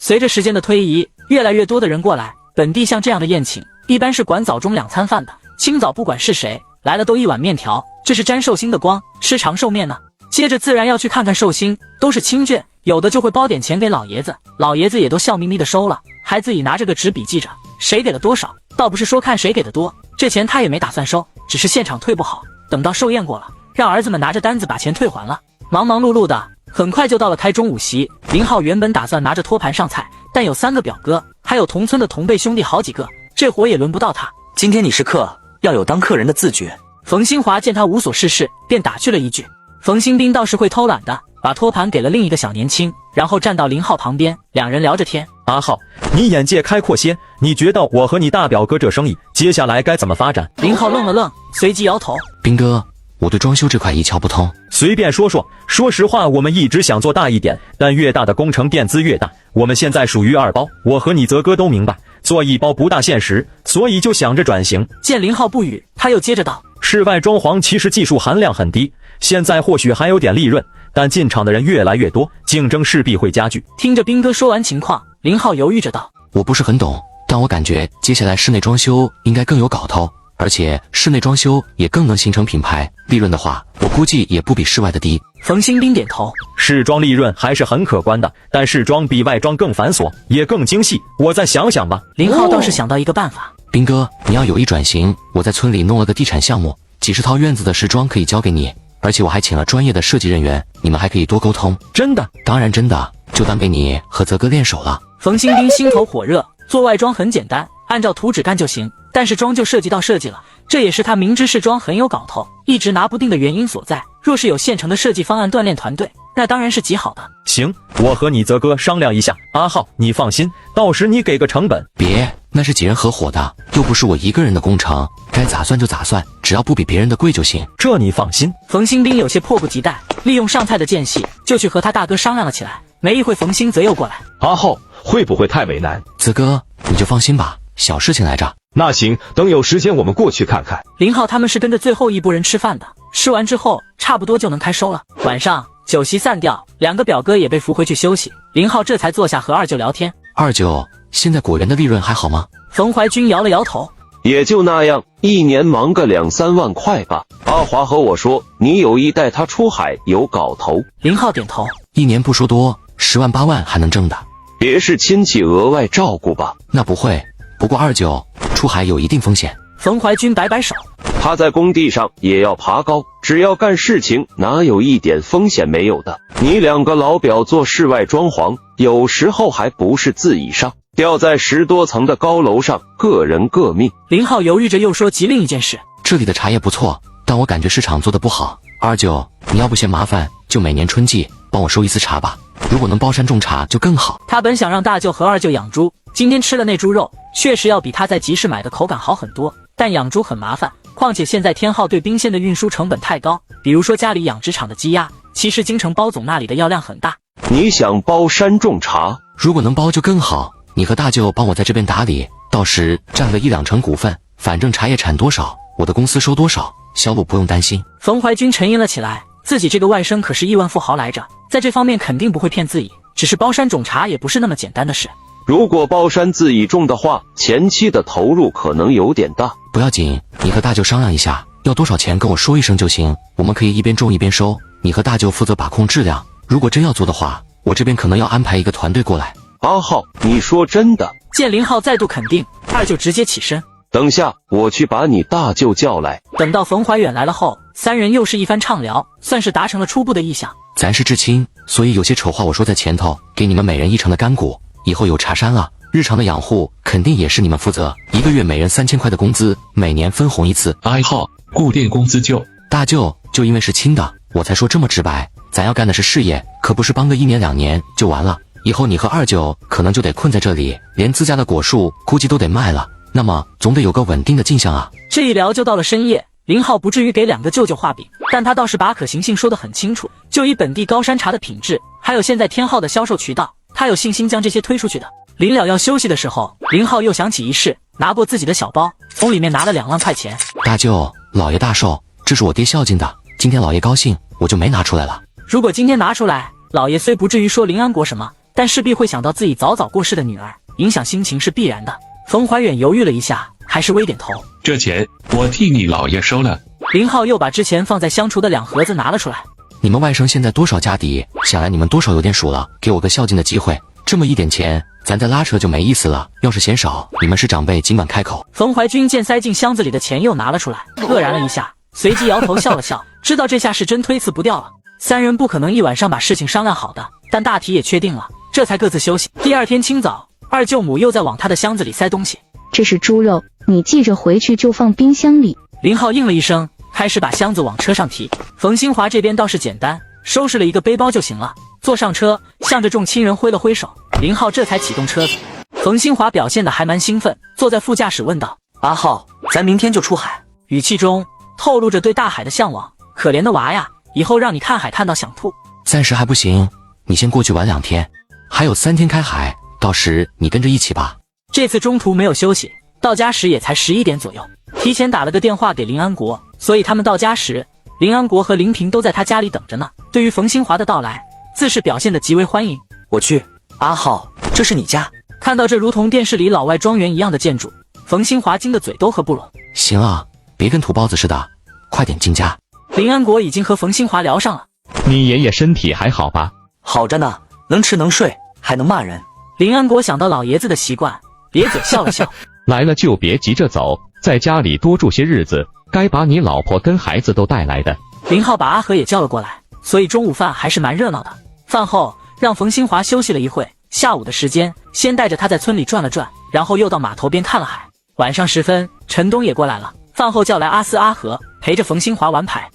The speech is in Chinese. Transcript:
随着时间的推移，越来越多的人过来。本地像这样的宴请，一般是管早中2餐饭的。清早不管是谁来了，都一碗面条，这是沾寿星的光，吃长寿面呢。接着自然要去看看寿星，都是亲眷，有的就会包点钱给老爷子，老爷子也都笑眯眯的收了，还自己拿着个纸笔记着谁给了多少。倒不是说看谁给的多，这钱他也没打算收，只是现场退不好，等到寿宴过了，让儿子们拿着单子把钱退还了。忙忙碌碌的，很快就到了开中午席。林浩原本打算拿着托盘上菜，但有3个表哥，还有同村的同辈兄弟好几个，这活也轮不到他。今天你是客，要有当客人的自觉。冯新华见他无所事事，便打趣了一句。冯新兵倒是会偷懒的，把托盘给了另一个小年轻，然后站到林浩旁边，两人聊着天。阿浩，你眼界开阔些，你觉得我和你大表哥这生意接下来该怎么发展？林浩愣了愣，随即摇头。兵哥，我对装修这块一窍不通。随便说说。说实话，我们一直想做大一点，但越大的工程垫资越大。我们现在属于2包，我和你泽哥都明白，做1包不大现实，所以就想着转型。见林浩不语，他又接着道：室外装潢其实技术含量很低，现在或许还有点利润，但进场的人越来越多，竞争势必会加剧。听着兵哥说完情况，林浩犹豫着道：我不是很懂，但我感觉接下来室内装修应该更有搞头，而且室内装修也更能形成品牌，利润的话我估计也不比室外的低。冯新兵点头。试装利润还是很可观的，但试装比外装更繁琐，也更精细，我再想想吧。林浩倒是想到一个办法。兵哥，你要有意转型，我在村里弄了个地产项目，几10套院子的时装可以交给你，而且我还请了专业的设计人员，你们还可以多沟通。真的？当然真的，就当给你和泽哥练手了。冯新兵心头火热，做外装很简单，按照图纸干就行，但是装就涉及到设计了，这也是他明知试装很有搞头，一直拿不定的原因所在。若是有现成的设计方案锻炼团队，那当然是极好的。行，我和你泽哥商量一下。阿浩，你放心，到时你给个成本。别，那是几人合伙的，又不是我一个人的工程，该咋算就咋算，只要不比别人的贵就行。这你放心。冯新兵有些迫不及待，利用上菜的间隙就去和他大哥商量了起来。没一会，冯新泽又过来。阿浩，会不会太为难？泽哥，你就放心吧，小事情来着。那行，等有时间我们过去看看。林浩他们是跟着最后一拨人吃饭的，吃完之后差不多就能开收了。晚上酒席散掉，2个表哥也被扶回去休息，林浩这才坐下和二舅聊天。二舅，现在果园的利润还好吗？冯怀军摇了摇头，也就那样，一年忙个2、3万块吧。阿华和我说，你有意带他出海，有搞头。林浩点头，一年不说多，10万8万还能挣的。别是亲戚额外照顾吧？那不会，不过二舅，出海有一定风险。冯怀军摆摆手，他在工地上也要爬高，只要干事情，哪有一点风险没有的？你2个老表做室外装潢，有时候还不是自以上，吊在10多层的高楼上，各人各命。林浩犹豫着又说及另一件事，这里的茶叶不错，但我感觉市场做得不好。二舅，你要不嫌麻烦，就每年春季帮我收一次茶吧，如果能包山种茶就更好。他本想让大舅和二舅养猪，今天吃了那猪肉，确实要比他在集市买的口感好很多，但养猪很麻烦，况且现在天浩对宾县的运输成本太高，比如说家里养殖场的鸡鸭，其实京城包总那里的药量很大。你想包山种茶？如果能包就更好，你和大舅帮我在这边打理，到时占个1、2成股份，反正茶叶产多少，我的公司收多少，销路不用担心。冯怀军沉吟了起来，自己这个外甥可是亿万富豪来着，在这方面肯定不会骗自己，只是包山种茶也不是那么简单的事。如果包山自己种的话，前期的投入可能有点大。不要紧，你和大舅商量一下，要多少钱跟我说一声就行，我们可以一边种一边收，你和大舅负责把控质量，如果真要做的话，我这边可能要安排一个团队过来。阿浩，你说真的？见林浩再度肯定，二舅直接起身，等下我去把你大舅叫来。等到冯怀远来了后，三人又是一番畅聊，算是达成了初步的意向。咱是至亲，所以有些丑话我说在前头，给你们每人1成的干股，以后有茶山了，日常的养护肯定也是你们负责，1个月每人3000块的工资，每年分红1次。阿浩，固定工资就……大舅，就因为是亲的，我才说这么直白，咱要干的是事业，可不是帮个1年2年就完了，以后你和二舅可能就得困在这里，连自家的果树估计都得卖了，那么总得有个稳定的进项啊。这一聊就到了深夜，林浩不至于给2个舅舅画饼，但他倒是把可行性说得很清楚，就以本地高山茶的品质，还有现在天浩的销售渠道，他有信心将这些推出去的。临了要休息的时候，林浩又想起一事，拿过自己的小包，从里面拿了2万块钱。大舅，老爷大寿，这是我爹孝敬的，今天老爷高兴，我就没拿出来了。如果今天拿出来，老爷虽不至于说临安国什么，但势必会想到自己早早过世的女儿，影响心情是必然的。冯怀远犹豫了一下，还是微点头。这钱我替你姥爷收了。林浩又把之前放在香厨的2盒子拿了出来。你们外甥现在多少家底？想来你们多少有点数了，给我个孝敬的机会。这么一点钱，咱再拉扯就没意思了。要是嫌少，你们是长辈，尽管开口。冯怀军见塞进箱子里的钱又拿了出来，愕然了一下，随即摇头笑了笑，知道这下是真推辞不掉了。3人不可能一晚上把事情商量好的，但大体也确定了，这才各自休息。第2天清早，二舅母又在往他的箱子里塞东西。这是猪肉，你记着回去就放冰箱里。林浩应了一声，开始把箱子往车上提。冯新华这边倒是简单，收拾了一个背包就行了。坐上车，向着众亲人挥了挥手，林浩这才启动车子。冯新华表现得还蛮兴奋，坐在副驾驶问道：阿浩，咱明天就出海？语气中透露着对大海的向往。可怜的娃呀，以后让你看海看到想吐。暂时还不行，你先过去玩2天，还有3天开海，到时你跟着一起吧。这次中途没有休息，到家时也才11点左右，提前打了个电话给林安国，所以他们到家时，林安国和林平都在他家里等着呢。对于冯新华的到来，自是表现得极为欢迎。我去，阿浩，这是你家？看到这如同电视里老外庄园一样的建筑，冯新华惊得嘴都合不拢。行啊，别跟土包子似的，快点进家。林安国已经和冯新华聊上了。你爷爷身体还好吧？好着呢，能吃能睡，还能骂人。林安国想到老爷子的习惯，咧嘴笑了笑。来了就别急着走，在家里多住些日子，该把你老婆跟孩子都带来的。林浩把阿和也叫了过来，所以中午饭还是蛮热闹的。饭后让冯新华休息了一会，下午的时间先带着他在村里转了转，然后又到码头边看了海。晚上时分，陈东也过来了，饭后叫来阿思阿和陪着冯新华玩牌。